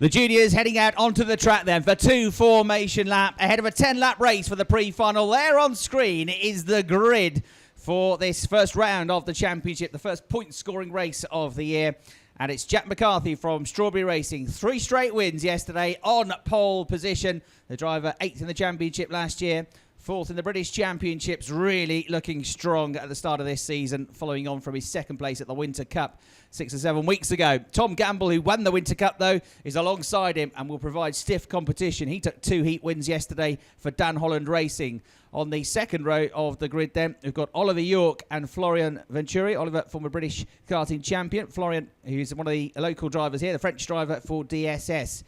The juniors heading out onto the track then for two formation lap ahead of a 10-lap race for the pre-final. There on screen is the grid for this first round of the championship, the first point-scoring race of the year. And it's Jack McCarthy from Strawberry Racing. 3 straight wins yesterday on pole position. The driver 8th in the championship last year. 4th in the British Championships, really looking strong at the start of this season, following on from his 2nd place at the Winter Cup 6 or 7 weeks ago. Tom Gamble, who won the Winter Cup, though, is alongside him and will provide stiff competition. He took 2 heat wins yesterday for Dan Holland Racing. On the second row of the grid then, we've got Oliver York and Florian Venturi. Oliver, former British karting champion. Florian, who's one of the local drivers here, the French driver for DSS.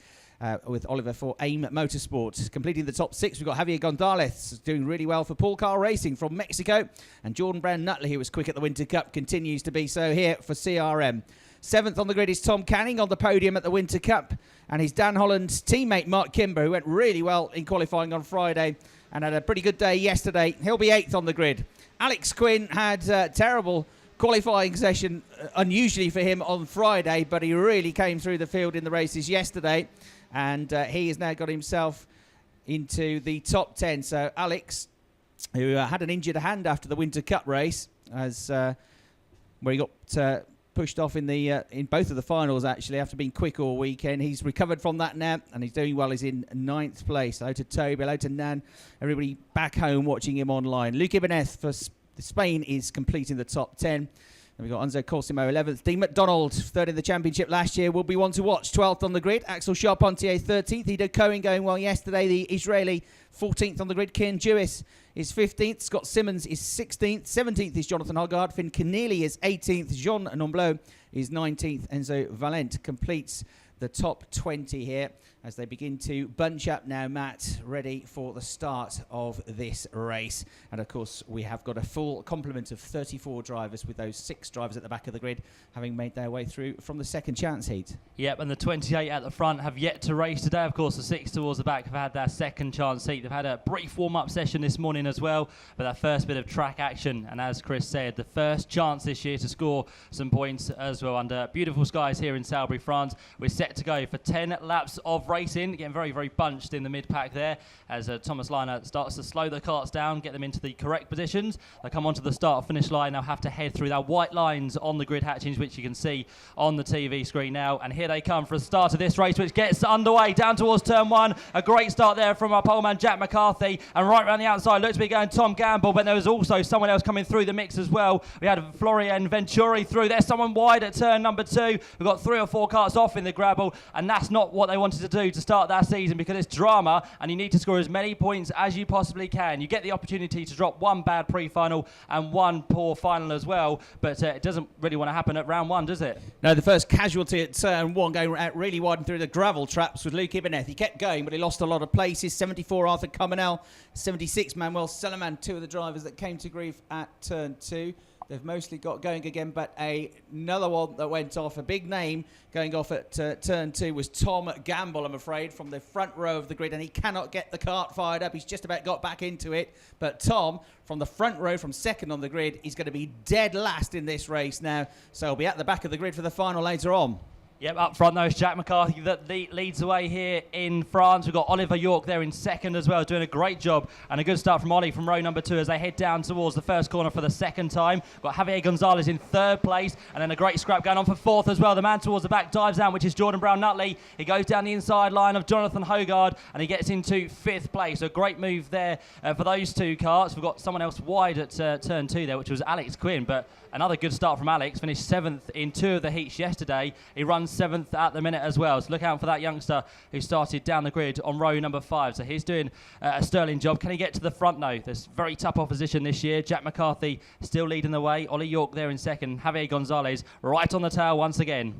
With Oliver for AIM Motorsport. Completing the top 6, we've got Javier Gonzalez doing really well for Paul Car Racing from Mexico. And Jordan Brown Nutley, who was quick at the Winter Cup, continues to be so here for CRM. 7th on the grid is Tom Canning on the podium at the Winter Cup. And his Dan Holland's teammate Mark Kimber, who went really well in qualifying on Friday and had a pretty good day yesterday. He'll be 8th on the grid. Alex Quinn had a terrible qualifying session, unusually for him on Friday, but he really came through the field in the races yesterday. And he has now got himself into the top 10. So Alex, who had an injured hand after the Winter Cup race, as where he got pushed off in the in both of the finals, actually, after being quick all weekend. He's recovered from that now, and he's doing well. He's in 9th place. Hello to Toby, hello to Nan, everybody back home watching him online. Luke Ibanez for Spain is completing the top 10. Then we've got Enzo Corsimo 11th. Dean McDonald, 3rd in the championship last year, will be one to watch. 12th on the grid. Axel Charpentier 13th. Ido Cohen going well yesterday. The Israeli 14th on the grid. Kian Jewis is 15th. Scott Simmons is 16th. 17th is Jonathan Hoggard. Finn Keneally is 18th. Jean Nomblot is 19th. Enzo Valent completes the top 20 here as they begin to bunch up now, Matt, ready for the start of this race. And of course, we have got a full complement of 34 drivers, with those 6 drivers at the back of the grid having made their way through from the second chance heat. Yep, and the 28 at the front have yet to race today. Of course, the 6 towards the back have had their second chance heat. They've had a brief warm-up session this morning as well, but that first bit of track action. And as Chris said, the first chance this year to score some points as well under beautiful skies here in Salisbury, France. We're set to go for 10 laps of racing, getting very, very bunched in the mid-pack there as Thomas Liner starts to slow the carts down, get them into the correct positions. They come onto the start-finish line. They'll have to head through that white lines on the grid hatchings, which you can see on the TV screen now. And here they come for a start of this race, which gets underway down towards turn 1. A great start there from our poleman Jack McCarthy, and right around the outside looks to be going Tom Gamble, but there was also someone else coming through the mix as well. We had Florian Venturi through there, someone wide at turn number 2. We've got 3 or 4 carts off in the grabble, and that's not what they wanted to do to start that season, because it's drama and you need to score as many points as you possibly can. You get the opportunity to drop 1 bad pre-final and 1 poor final as well, but it doesn't really want to happen at round 1, does it? No, the first casualty at turn 1 going out really wide and through the gravel traps with Luke Ibanez. He kept going, but he lost a lot of places. 74 Arthur Cumanel, 76 Manuel Seleman, 2 of the drivers that came to grief at turn 2. They've mostly got going again, but another one that went off, a big name going off at turn 2 was Tom Gamble, I'm afraid, from the front row of the grid, and he cannot get the cart fired up. He's just about got back into it, but Tom, from the front row, from 2nd on the grid, is going to be dead last in this race now, so he'll be at the back of the grid for the final later on. Yep, up front though is Jack McCarthy that leads the way here in France. We've got Oliver York there in 2nd as well, doing a great job, and a good start from Ollie from row number 2 as they head down towards the first corner for the 2nd time. We've got Javier Gonzalez in 3rd place, and then a great scrap going on for 4th as well. The man towards the back dives down, which is Jordan Brown Nutley. He goes down the inside line of Jonathan Hoggard, and he gets into 5th place. A great move there for those 2 carts. We've got someone else wide at turn 2 there, which was Alex Quinn, but another good start from Alex. Finished 7th in 2 of the heats yesterday. He runs 7th at the minute as well. So look out for that youngster who started down the grid on row number 5. So he's doing a sterling job. Can he get to the front though? There's very tough opposition this year. Jack McCarthy still leading the way. Ollie York there in 2nd. Javier Gonzalez right on the tail once again.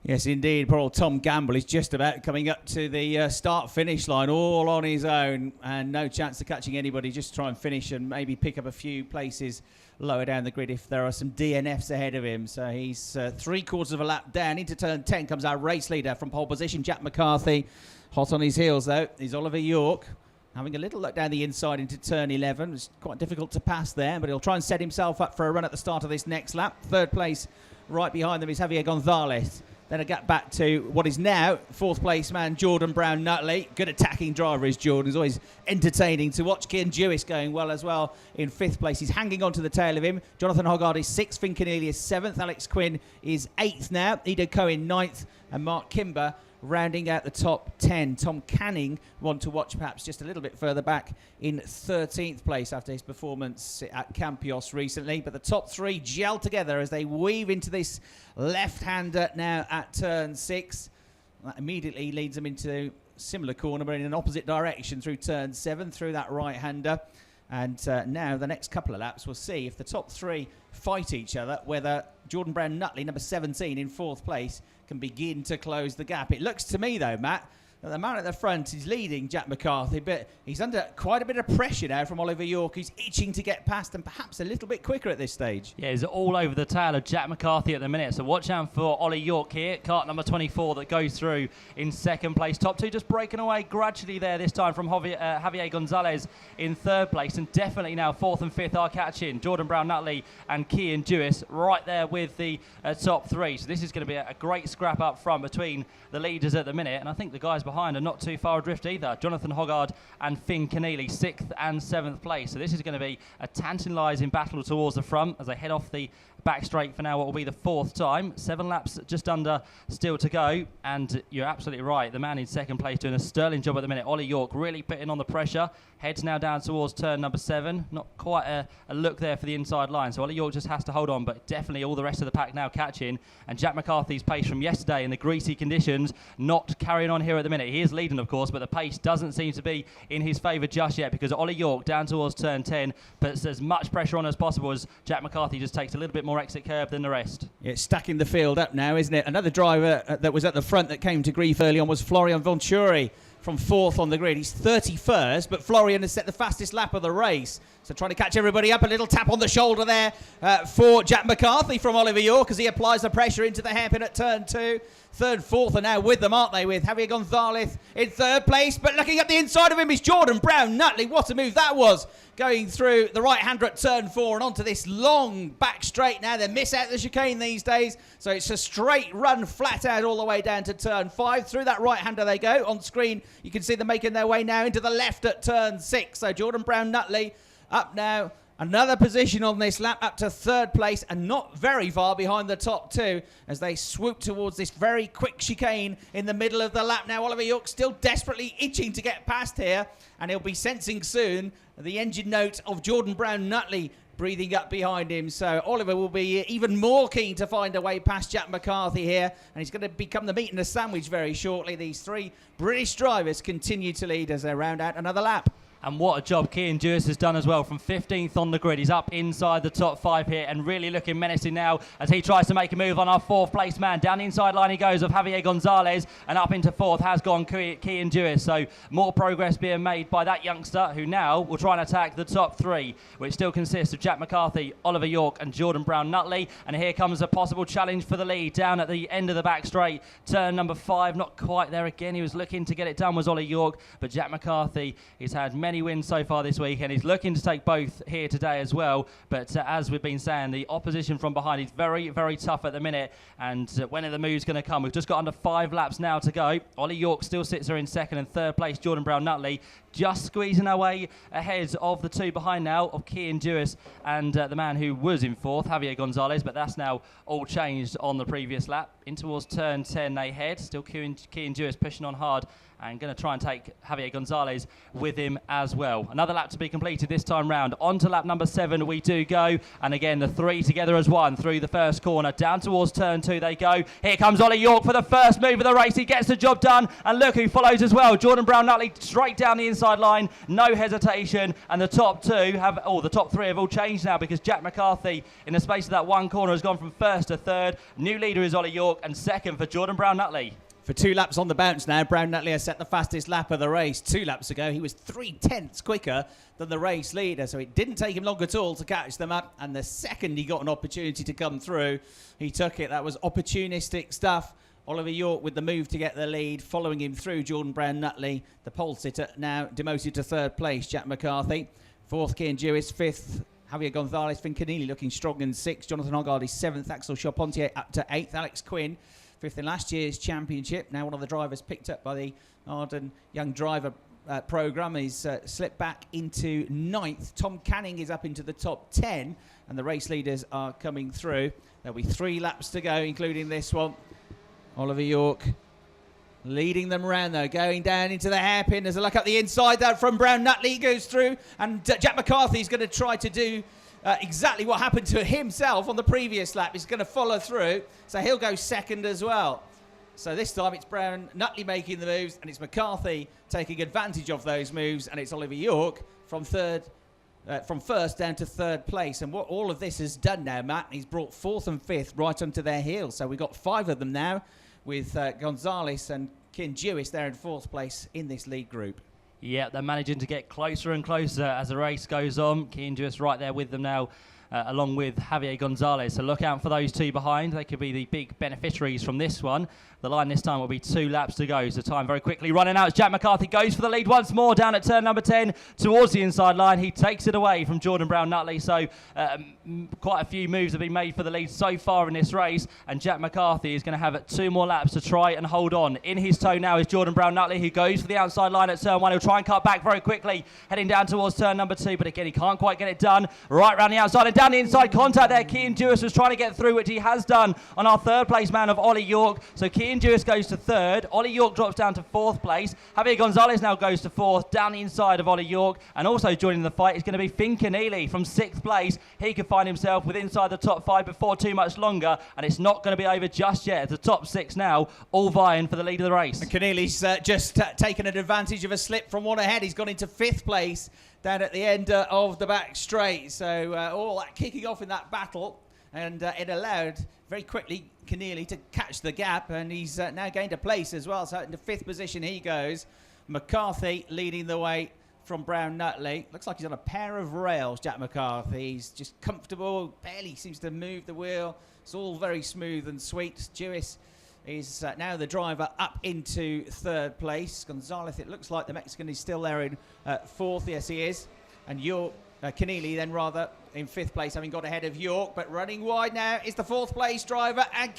Yes, indeed. Poor old Tom Gamble is just about coming up to the start-finish line all on his own, and no chance of catching anybody. Just try and finish and maybe pick up a few places lower down the grid if there are some DNFs ahead of him. So he's 3/4 of a lap down. Into turn 10 comes our race leader from pole position, Jack McCarthy. Hot on his heels, though, is Oliver York. Having a little look down the inside into turn 11. It's quite difficult to pass there, but he'll try and set himself up for a run at the start of this next lap. 3rd place right behind them is Javier Gonzalez. Then I get back to what is now fourth place man Jordan Brown Nutley. Good attacking driver is Jordan. He's always entertaining to watch. Cian Jewis going well as well in fifth place. He's hanging on to the tail of him. Jonathan Hoggard is sixth. Finn Keneally is seventh. Alex Quinn is eighth now. Ido Cohen ninth. And Mark Kimber rounding out the top 10. Tom Canning, one to watch perhaps just a little bit further back, in 13th place after his performance at Campios recently. But the top three gel together as they weave into this left-hander now at turn 6. That immediately leads them into similar corner, but in an opposite direction through turn 7, through that right-hander. And now the next couple of laps, we'll see if the top three fight each other, whether Jordan Brown Nutley, number 17 in fourth place, can begin to close the gap. It looks to me, though, Matt, that the man at the front is leading Jack McCarthy, but he's under quite a bit of pressure now from Oliver York, who's itching to get past and perhaps a little bit quicker at this stage. Yeah, he's all over the tail of Jack McCarthy at the minute, so watch out for Ollie York here, cart number 24 that goes through in second place. Top two just breaking away gradually there this time from Javier Gonzalez in third place, and definitely now fourth and fifth are catching Jordan Brown Nutley and Cian Jewis right there with the top three. So this is going to be a great scrap up front between the leaders at the minute, and I think the guys behind are not too far adrift either. Jonathan Hoggard and Finn Keneally, 6th and 7th place. So this is going to be a tantalising battle towards the front as they head off the back straight for now what will be the fourth time. 7 laps just under still to go, and you're absolutely right, the man in second place doing a sterling job at the minute. Ollie York really putting on the pressure, heads now down towards turn number 7. Not quite a look there for the inside line, so Ollie York just has to hold on, but definitely all the rest of the pack now catching, and Jack McCarthy's pace from yesterday in the greasy conditions not carrying on here at the minute. He is leading, of course, but the pace doesn't seem to be in his favour just yet, because Ollie York down towards turn 10 puts as much pressure on as possible as Jack McCarthy just takes a little bit more exit curve than the rest. Yeah, it's stacking the field up now, isn't it? Another driver that was at the front that came to grief early on was Florian Venturi from 4th on the grid. He's 31st, but Florian has set the fastest lap of the race. So trying to catch everybody up. A little tap on the shoulder there for Jack McCarthy from Oliver York as he applies the pressure into the hairpin at turn 2. Third, fourth are now with them, aren't they, with Javier Gonzalez in third place. But looking at the inside of him is Jordan Brown Nutley. What a move that was, going through the right-hander at turn 4 and onto this long back straight now. They miss out the chicane these days, so it's a straight run flat out all the way down to turn 5. Through that right-hander they go. On screen, you can see them making their way now into the left at turn 6. So Jordan Brown Nutley up now. Another position on this lap, up to third place, and not very far behind the top 2 as they swoop towards this very quick chicane in the middle of the lap. Now Oliver York still desperately itching to get past here, and he'll be sensing soon the engine note of Jordan Brown Nutley breathing up behind him. So Oliver will be even more keen to find a way past Jack McCarthy here, and he's going to become the meat and the sandwich very shortly. These 3 British drivers continue to lead as they round out another lap. And what a job Cian Jewis has done as well, from 15th on the grid. He's up inside the top 5 here and really looking menacing now as he tries to make a move on our 4th place man. Down the inside line he goes of Javier Gonzalez, and up into 4th has gone Cian Jewis. So more progress being made by that youngster, who now will try and attack the top 3, which still consists of Jack McCarthy, Oliver York and Jordan Brown Nutley. And here comes a possible challenge for the lead down at the end of the back straight. Turn number 5, not quite there again. He was looking to get it done, was Ollie York, but Jack McCarthy, he's had many wins so far this week, and he's looking to take both here today as well. But as we've been saying, the opposition from behind is very, very tough at the minute, and when are the moves going to come? We've just got under 5 laps now to go. Ollie York still sits there in second, and third place Jordan Brown Nutley just squeezing our way ahead of the 2 behind now of Cian Jewis and the man who was in 4th, Javier Gonzalez, but that's now all changed on the previous lap. In towards turn 10 they head, still Cian Jewis pushing on hard and going to try and take Javier Gonzalez with him as well. Another lap to be completed this time round. On to lap number 7 we do go, and again the 3 together as one through the first corner. Down towards turn 2 they go. Here comes Ollie York for the first move of the race. He gets the job done, and look who follows as well. Jordan Brown Nutley straight down the inside line, no hesitation, and the top 3 have all changed now, because Jack McCarthy in the space of that one corner has gone from 1st to 3rd. New leader is Ollie York, and 2nd for Jordan Brown Nutley. For 2 laps on the bounce now, Brown Nutley has set the fastest lap of the race. 2 laps ago, he was 3/10 quicker than the race leader, so it didn't take him long at all to catch them up. And the second he got an opportunity to come through, he took it. That was opportunistic stuff. Oliver York with the move to get the lead, following him through Jordan Brown Nutley. The pole sitter now demoted to 3rd place, Jack McCarthy. 4th, Cian Jewis. 5th, Javier Gonzalez. Finn Keneally looking strong in 6th. Jonathan Hoggard is 7th. Axel Charpentier up to 8th. Alex Quinn fifth in last year's championship. Now one of the drivers picked up by the Arden Young Driver programme. He's slipped back into ninth. Tom Canning is up into the top 10, and the race leaders are coming through. There'll be 3 laps to go, including this one. Oliver York leading them around, though, going down into the hairpin. There's a look up the inside there from Brown Nutley, goes through, and Jack McCarthy's going to try to do exactly what happened to himself on the previous lap. He's going to follow through, so he'll go second as well. So this time it's Brown Nutley making the moves, and it's McCarthy taking advantage of those moves, and it's Oliver York from first down to third place. And what all of this has done now, Matt, he's brought 4th and 5th right onto their heels. So we've got 5 of them now, with Gonzalez and Kin Jewis there in 4th place in this lead group. Yeah, they're managing to get closer and closer as the race goes on. Kin Jewis right there with them now, along with Javier Gonzalez. So look out for those 2 behind. They could be the big beneficiaries from this one. The line this time will be 2 laps to go, so time very quickly running out as Jack McCarthy goes for the lead once more down at turn number 10 towards the inside line. He takes it away from Jordan Brown Nutley, so quite a few moves have been made for the lead so far in this race, and Jack McCarthy is going to have 2 more laps to try and hold on. In his toe now is Jordan Brown Nutley, who goes for the outside line at turn 1. He'll try and cut back very quickly, heading down towards turn number 2, but again he can't quite get it done. Right round the outside and down the inside, contact there. Cian Jewis was trying to get through, which he has done on our 3rd place man of Ollie York. So Cian Jewis goes to 3rd, Ollie York drops down to 4th place. Javier Gonzalez now goes to 4th, down the inside of Ollie York, and also joining the fight is going to be Finn Keneally from 6th place. He could find himself with inside the top 5 before too much longer, and it's not going to be over just yet. The top 6 now, all vying for the lead of the race. And Keneally's just taken an advantage of a slip from one ahead. He's gone into 5th place down at the end of the back straight. So all that kicking off in that battle, and it allowed very quickly Keneally to catch the gap, and he's now gained a place as well. So into 5th position he goes. McCarthy leading the way from Brown Nutley. Looks like he's on a pair of rails, Jack McCarthy. He's just comfortable, barely seems to move the wheel. It's all very smooth and sweet. Jewis is now the driver up into 3rd place. Gonzalez, it looks like the Mexican is still there in 4th. Yes, he is. And Keneally then rather in 5th place, having got ahead of York, but running wide now is the 4th place driver, and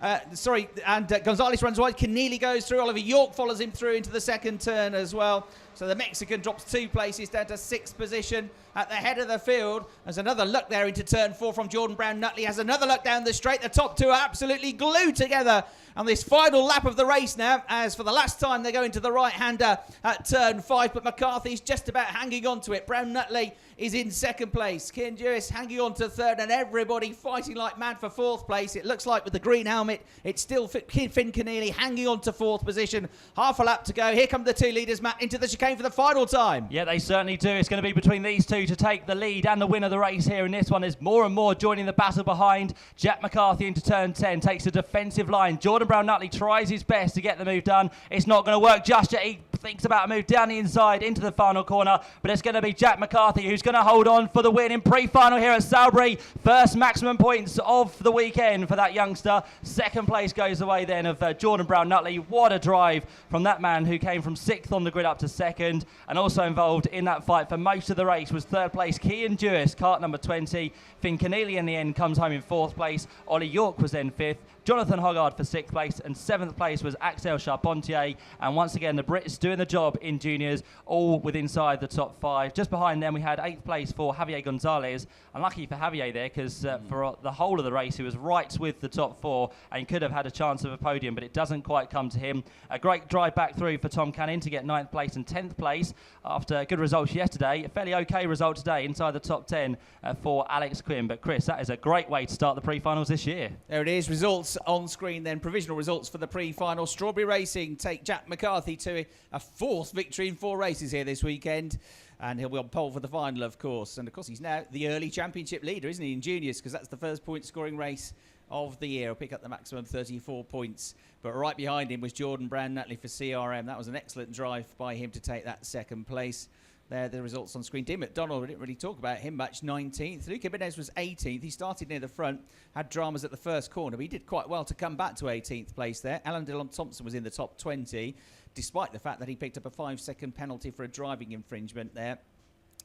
Gonzalez runs wide. Keneally goes through. Oliver York follows him through into the 2nd turn as well. So the Mexican drops 2 places down to 6th position at the head of the field. There's another look there into turn 4 from Jordan Brown Nutley. Has another look down the straight. The top 2 are absolutely glued together on this final lap of the race now, as for the last time they go into the right-hander at turn 5, but McCarthy's just about hanging on to it. Brown Nutley is in 2nd place. Cian Jewis hanging on to 3rd, and everybody fighting like mad for 4th place. It looks like with the green helmet, it's still Finn Keneally hanging on to 4th position. Half a lap to go. Here come the 2 leaders, Matt, into the chicane for the final time. Yeah, they certainly do. It's going to be between these 2 to take the lead and the win of the race here in this one. There's more and more joining the battle behind. Jack McCarthy into turn 10, takes a defensive line. Jordan Brown Nutley tries his best to get the move done. It's not going to work just yet. He thinks about a move down the inside into the final corner, but it's going to be Jack McCarthy who's going to hold on for the win in pre-final here at Salisbury. First maximum points of the weekend for that youngster. 2nd place goes the way then of Jordan Brown Nutley. What a drive from that man who came from 6th on the grid up to 2nd, and also involved in that fight for most of the race was 3rd place Cian Jewis, kart number 20. Finn Keneally in the end comes home in 4th place. Ollie York was then 5th. Jonathan Hoggard for 6th place, and 7th place was Axel Charpentier. And once again, the Brits doing the job in juniors, all with inside the top 5. Just behind them, we had 8th place for Javier Gonzalez. Unlucky for Javier there, because for the whole of the race, he was right with the top 4 and could have had a chance of a podium, but it doesn't quite come to him. A great drive back through for Tom Canning to get 9th place and 10th place after good results yesterday. A fairly okay result today inside the top 10 for Alex Quinn. But Chris, that is a great way to start the pre-finals this year. There it is. Results on screen then. Provisional results for the pre-final. Strawberry Racing take Jack McCarthy to a 4th victory in 4 races here this weekend. And he'll be on pole for the final, of course. And, of course, he's now the early championship leader, isn't he, in juniors? Because that's the first point-scoring race of the year. He'll pick up the maximum 34 points. But right behind him was Jordan Brown Nutley for CRM. That was an excellent drive by him to take that 2nd place. There are the results on screen. Dean McDonald, we didn't really talk about him much, 19th. Luke Jimenez was 18th. He started near the front, had dramas at the first corner, but he did quite well to come back to 18th place there. Alan Dillon Thompson was in the top 20, despite the fact that he picked up a 5-second penalty for a driving infringement there.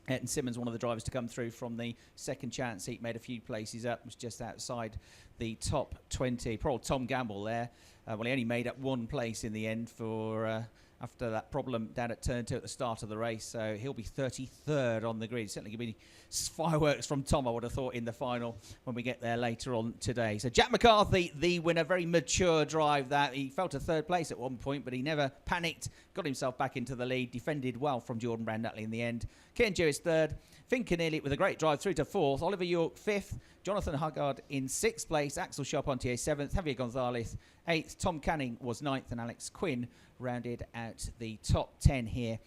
Ayrton Simmons, one of the drivers to come through from the second chance heat, made a few places up, was just outside the top 20. Poor old Tom Gamble there. Well, he only made up one place in the end for after that problem down at turn 2 at the start of the race. So he'll be 33rd on the grid. Certainly going to be fireworks from Tom, I would have thought, in the final when we get there later on today. So Jack McCarthy, the winner, very mature drive that. He fell to 3rd place at one point, but he never panicked, got himself back into the lead, defended well from Jordan Brand Nutley in the end. Ken Jewis 3rd, Finn Keneally with a great drive through to 4th, Oliver York 5th, Jonathan Huggard in 6th place, Axel Charpentier 7th, Javier Gonzalez 8th, Tom Canning was 9th, and Alex Quinn rounded out the top 10 here